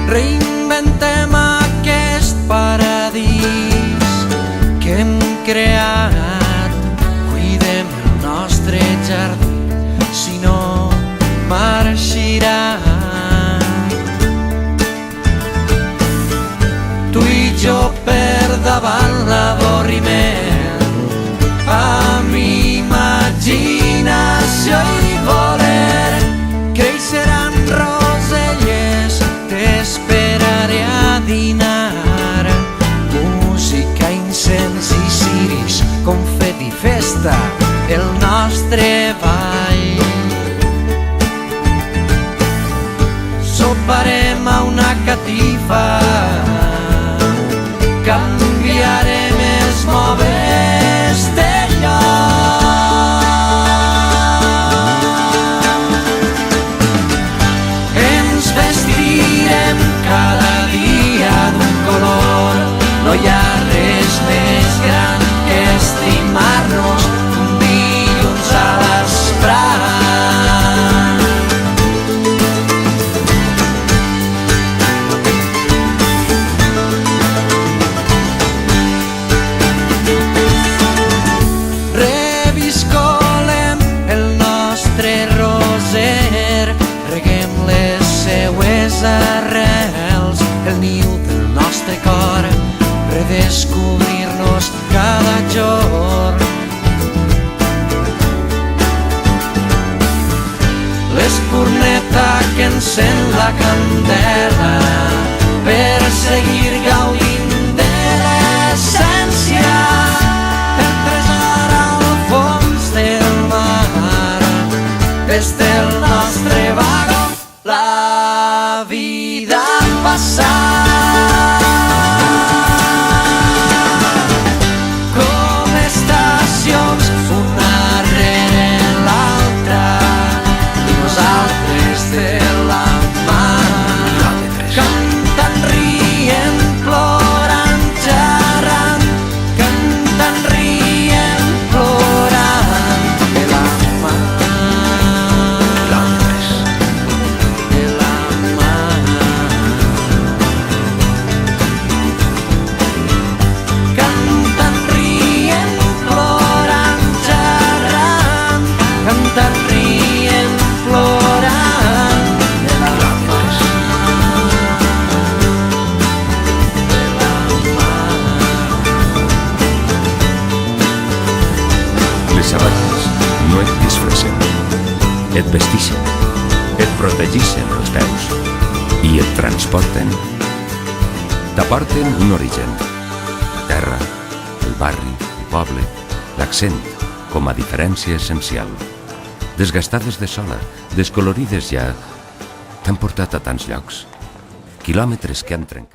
Reinventem aquest paradís que hem creat. Cuidem el nostre jardí, si no marxirà. Tu i jo per davant l'avorriment, amb imaginació i voler, creixeran roselles, t'esperaré a dinar. Música, incens i ciris, confeti, festa, el nostre ball. Soparem a una catifa, canviarem els mobles de lloc. Ens vestirem cada dia d'un color. No hi ha res més gran que estimar-nos un dilluns a l'esprà. Arrels, el niu del nostre cor, redescobrir-nos cada jorn. L'espurneta que encén la candela per seguir gaudint de l'essència, el tresor al fons del mar, des del nostre vagó, la vida passar. Com estacions, una rere l'altra, i nosaltres de la mà, cantant, rient, plorant, xerrant, cantant, rient, plorant, de la mà. Les sabates no et disfressen, et vestixen, et protegixen els peus i et transporten. T'aporten un origen, la terra, el barri, el poble, l'accent com a diferència essencial. Desgastades de sola, descolorides ja, t'han portat a tants llocs, quilòmetres que han trencat.